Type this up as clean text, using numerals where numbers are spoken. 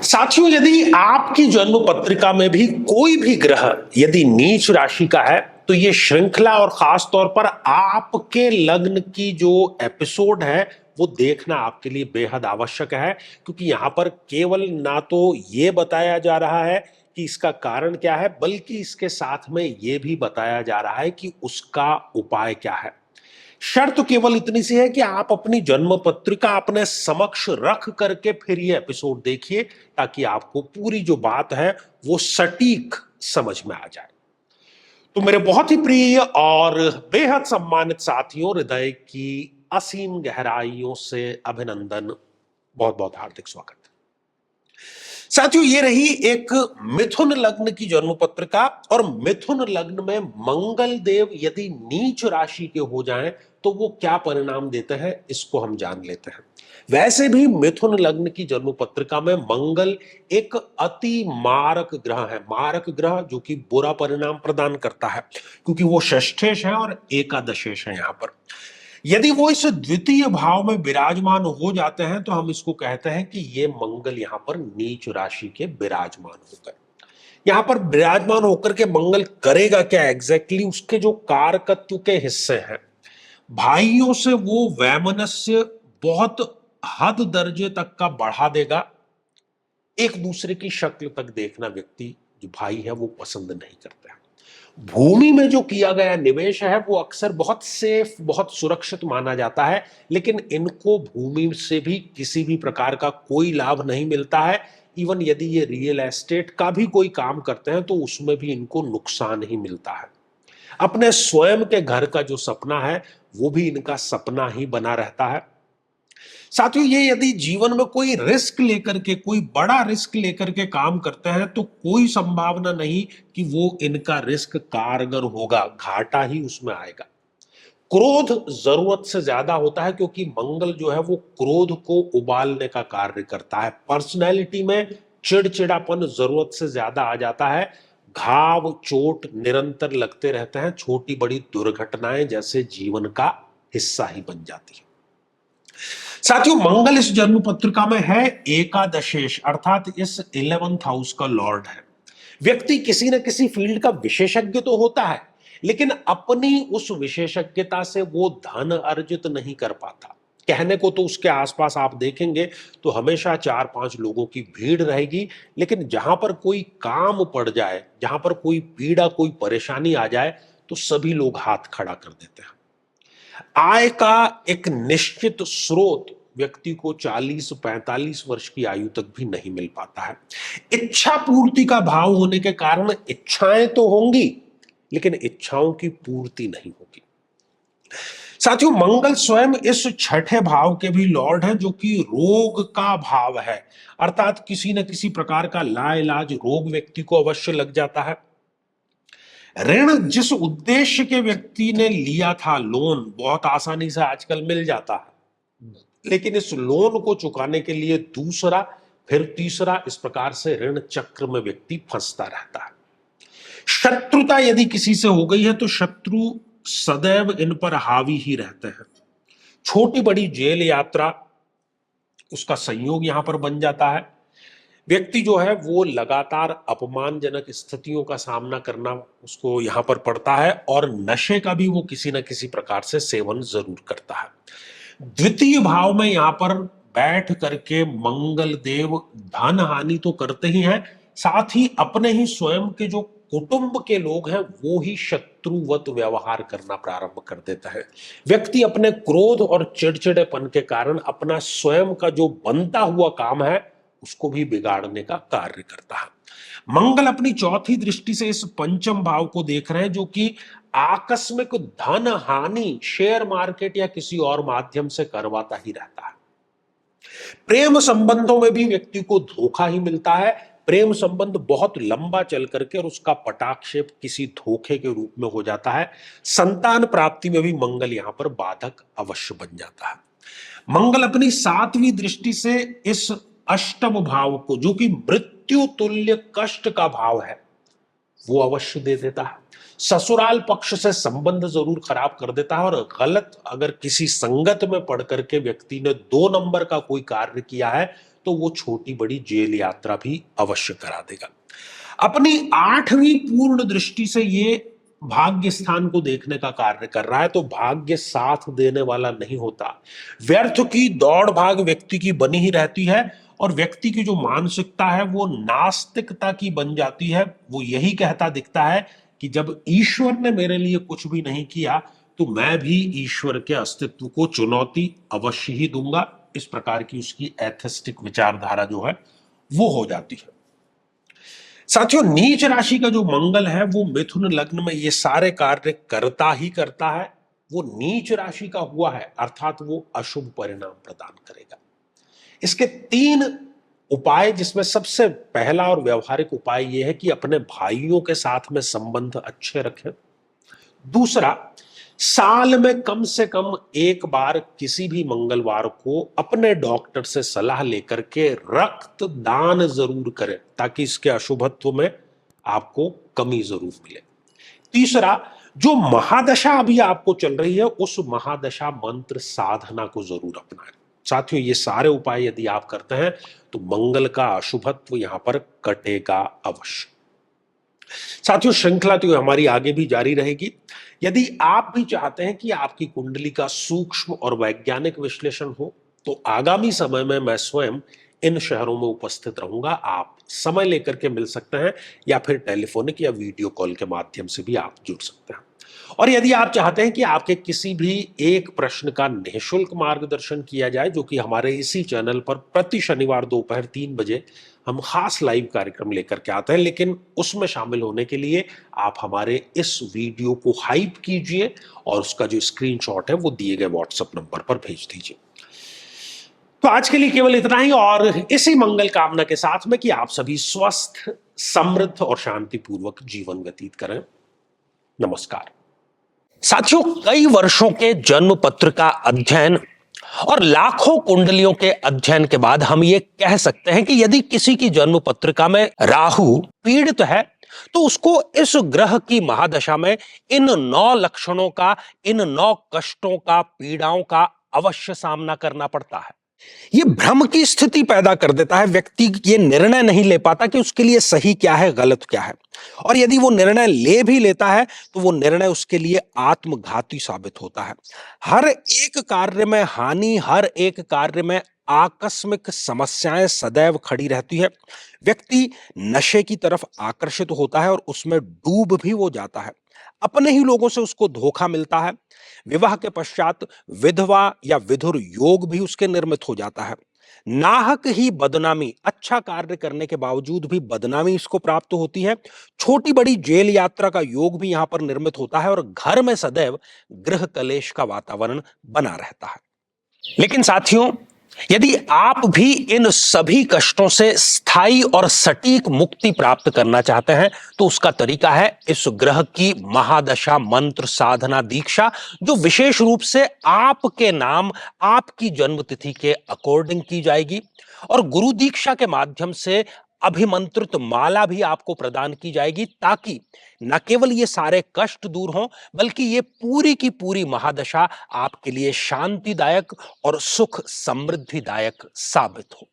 साथियों, यदि आपकी जन्म पत्रिका में भी कोई भी ग्रह यदि नीच राशि का है तो ये श्रृंखला और खास तौर पर आपके लग्न की जो एपिसोड है वो देखना आपके लिए बेहद आवश्यक है, क्योंकि यहां पर केवल ना तो ये बताया जा रहा है कि इसका कारण क्या है, बल्कि इसके साथ में ये भी बताया जा रहा है कि उसका उपाय क्या है। शर्त केवल इतनी सी है कि आप अपनी जन्म पत्रिका अपने समक्ष रख करके फिर ये एपिसोड देखिए, ताकि आपको पूरी जो बात है वो सटीक समझ में आ जाए। तो मेरे बहुत ही प्रिय और बेहद सम्मानित साथियों, हृदय की असीम गहराइयों से अभिनंदन, बहुत बहुत हार्दिक स्वागत। साथियों, ये रही एक मिथुन लग्न की जन्म पत्रिका, और मिथुन लग्न में मंगल देव यदि नीच राशि के हो जाएं तो वो क्या परिणाम देते हैं, इसको हम जान लेते हैं। वैसे भी मिथुन लग्न की जन्म पत्रिका में मंगल एक अति मारक ग्रह है, मारक ग्रह जो कि बुरा परिणाम प्रदान करता है, क्योंकि वो षष्ठेश है और एकादशेश है। यहां पर यदि वो इस द्वितीय भाव में विराजमान हो जाते हैं तो हम इसको कहते हैं कि ये मंगल यहां पर नीच राशि के विराजमान हो गए। यहां पर विराजमान होकर के मंगल करेगा क्या एग्जैक्टली, उसके जो कारकत्व के हिस्से हैं, भाइयों से वो वैमनस्य बहुत हद दर्जे तक का बढ़ा देगा। एक दूसरे की शक्ल तक देखना व्यक्ति जो भाई है वो पसंद नहीं करते हैं। भूमि में जो किया गया निवेश है वो अक्सर बहुत सेफ, बहुत सुरक्षित माना जाता है, लेकिन इनको भूमि से भी किसी भी प्रकार का कोई लाभ नहीं मिलता है। इवन यदि ये रियल एस्टेट का भी कोई काम करते हैं तो उसमें भी इनको नुकसान ही मिलता है। अपने स्वयं के घर का जो सपना है वो भी इनका सपना ही बना रहता है। साथियों, ये यदि जीवन में कोई रिस्क लेकर के, कोई बड़ा रिस्क लेकर के काम करते हैं तो कोई संभावना नहीं कि वो इनका रिस्क कारगर होगा, घाटा ही उसमें आएगा। क्रोध जरूरत से ज्यादा होता है, क्योंकि मंगल जो है वो क्रोध को उबालने का कार्य करता है। पर्सनैलिटी में चिड़चिड़ापन जरूरत से ज्यादा आ जाता है। घाव चोट निरंतर लगते रहते हैं, छोटी बड़ी दुर्घटनाएं जैसे जीवन का हिस्सा ही बन जाती है। साथियों, मंगल इस जन्म पत्रिका में है एकादशेश, अर्थात इस 11th हाउस का लॉर्ड है। व्यक्ति किसी न किसी फील्ड का विशेषज्ञ तो होता है, लेकिन अपनी उस विशेषज्ञता से वो धन अर्जित नहीं कर पाता। कहने को तो उसके आसपास आप देखेंगे तो हमेशा 4-5 लोगों की भीड़ रहेगी, लेकिन जहां पर कोई काम पड़ जाए, जहां पर कोई पीड़ा, कोई परेशानी आ जाए तो सभी लोग हाथ खड़ा कर देते हैं। आय का एक निश्चित स्रोत व्यक्ति को 40-45 वर्ष की आयु तक भी नहीं मिल पाता है। इच्छा पूर्ति का भाव होने के कारण इच्छाएं तो होंगी, लेकिन इच्छाओं की पूर्ति नहीं होगी। साथियों, मंगल स्वयं इस छठे भाव के भी लॉर्ड हैं, जो कि रोग का भाव है, अर्थात किसी न किसी प्रकार का लाइलाज रोग व्यक्ति को अवश्य लग जाता है। ऋण जिस उद्देश्य के व्यक्ति ने लिया था, लोन बहुत आसानी से आजकल मिल जाता है, लेकिन इस लोन को चुकाने के लिए दूसरा फिर तीसरा, इस प्रकार से ऋण चक्र में व्यक्ति फंसता रहता है। शत्रुता यदि किसी से हो गई है तो शत्रु सदैव इन पर हावी ही रहते हैं। छोटी बड़ी जेल यात्रा उसका संयोग यहां पर बन जाता है। व्यक्ति जो है वो लगातार अपमानजनक स्थितियों का सामना करना उसको यहां पर पड़ता है, और नशे का भी वो किसी न किसी प्रकार से सेवन जरूर करता है। द्वितीय भाव में यहां पर बैठ करके मंगल देव धन हानि तो करते ही हैं, साथ ही अपने ही स्वयं के जो कुटुंब के लोग हैं वो ही शत्रुवत व्यवहार करना प्रारंभ कर देता है। व्यक्ति अपने क्रोध और चिड़चिड़ेपन के कारण अपना स्वयं का जो बनता हुआ काम है उसको भी बिगाड़ने का कार्य करता है। मंगल अपनी चौथी दृष्टि से इस पंचम भाव को देख रहे हैं, जो कि आकस्मिक धन हानि शेयर मार्केट या किसी और माध्यम से करवाता ही रहता है। प्रेम संबंधों में भी व्यक्ति को धोखा ही मिलता है। प्रेम संबंध बहुत लंबा चल करके और उसका पटाक्षेप किसी धोखे के रूप में हो जाता है। संतान प्राप्ति में भी मंगल यहां पर बाधक अवश्य बन जाता है। मंगल अपनी 7वीं दृष्टि से इस अष्टम भाव को, जो कि मृत्यु तुल्य कष्ट का भाव है, वो अवश्य दे देता है। ससुराल पक्ष से संबंध जरूर खराब कर देता है, और गलत अगर किसी संगत में पढ़ करके व्यक्ति ने 2 नंबर का कोई कार्य किया है तो वो छोटी बड़ी जेल यात्रा भी अवश्य करा देगा। अपनी 8वीं पूर्ण दृष्टि से ये भाग्य स्थान को देखने का कार्य कर रहा है, तो भाग्य साथ देने वाला नहीं होता। व्यर्थ की दौड़ भाग व्यक्ति की बनी ही रहती है, और व्यक्ति की जो मानसिकता है वो नास्तिकता की बन जाती है। वो यही कहता दिखता है कि जब ईश्वर ने मेरे लिए कुछ भी नहीं किया, तो मैं भी ईश्वर के अस्तित्व को चुनौती अवश्य ही दूंगा। इस प्रकार की उसकी एथिस्टिक विचारधारा जो है वो हो जाती है। साथियों, नीच राशि का जो मंगल है वो मिथुन लग्न में ये सारे कार्य करता ही करता है। वो नीच राशि का हुआ है, अर्थात वो अशुभ परिणाम प्रदान करेगा। इसके 3 उपाय, जिसमें सबसे पहला और व्यवहारिक उपाय यह है कि अपने भाइयों के साथ में संबंध अच्छे रखें। दूसरा, साल में कम से कम एक बार किसी भी मंगलवार को अपने डॉक्टर से सलाह लेकर के रक्त दान जरूर करें, ताकि इसके अशुभत्व में आपको कमी जरूर मिले। तीसरा, जो महादशा अभी आपको चल रही है उस महादशा मंत्र साधना को जरूर अपनाएं। साथियों, ये सारे उपाय यदि आप करते हैं तो मंगल का अशुभत्व यहां पर कटेगा अवश्य। साथियों, श्रृंखला तो हमारी आगे भी जारी रहेगी। यदि आप भी चाहते हैं कि आपकी कुंडली का सूक्ष्म और वैज्ञानिक विश्लेषण हो, तो आगामी समय में मैं स्वयं इन शहरों में उपस्थित रहूंगा। आप समय लेकर के मिल सकते हैं, या फिर टेलीफोनिक या वीडियो कॉल के माध्यम से भी आप जुड़ सकते हैं। और यदि आप चाहते हैं कि आपके किसी भी एक प्रश्न का निःशुल्क मार्गदर्शन किया जाए, जो कि हमारे इसी चैनल पर प्रति शनिवार दोपहर 3 बजे हम खास लाइव कार्यक्रम लेकर के आते हैं, लेकिन उसमें शामिल होने के लिए आप हमारे इस वीडियो को हाइप कीजिए और उसका जो स्क्रीनशॉट है वो दिए गए व्हाट्सएप नंबर पर भेज दीजिए। तो आज के लिए केवल इतना ही, और इसी मंगल कामना के साथ में कि आप सभी स्वस्थ, समृद्ध और शांतिपूर्वक जीवन व्यतीत करें। नमस्कार। साथियों, कई वर्षों के जन्म पत्र का अध्ययन और लाखों कुंडलियों के अध्ययन के बाद हम ये कह सकते हैं कि यदि किसी की जन्म पत्रिका में राहु पीड़ित है, तो उसको इस ग्रह की महादशा में इन 9 लक्षणों का, इन 9 कष्टों का, पीड़ाओं का अवश्य सामना करना पड़ता है। ये भ्रम की स्थिति पैदा कर देता है। व्यक्ति ये निर्णय नहीं ले पाता कि उसके लिए सही क्या है, गलत क्या है, और यदि वो निर्णय ले भी लेता है तो वो निर्णय उसके लिए आत्मघाती साबित होता है। हर एक कार्य में हानि, हर एक कार्य में आकस्मिक समस्याएं सदैव खड़ी रहती है। व्यक्ति नशे की तरफ आकर्षित होता है और उसमें डूब भी वो जाता है। अपने ही लोगों से उसको धोखा मिलता है। विवाह के पश्चात विधवा या विधुर योग भी उसके निर्मित हो जाता है। नाहक ही बदनामी, अच्छा कार्य करने के बावजूद भी बदनामी इसको प्राप्त होती है। छोटी बड़ी जेल यात्रा का योग भी यहां पर निर्मित होता है, और घर में सदैव गृह कलेश का वातावरण बना रहता है। लेकिन साथियों, यदि आप भी इन सभी कष्टों से स्थायी और सटीक मुक्ति प्राप्त करना चाहते हैं, तो उसका तरीका है इस ग्रह की महादशा मंत्र साधना दीक्षा, जो विशेष रूप से आपके नाम, आपकी जन्मतिथि के अकॉर्डिंग की जाएगी। और गुरु दीक्षा के माध्यम से अभिमंत्रित माला भी आपको प्रदान की जाएगी, ताकि न केवल ये सारे कष्ट दूर हों, बल्कि ये पूरी की पूरी महादशा आपके लिए शांतिदायक और सुख समृद्धिदायक साबित हो।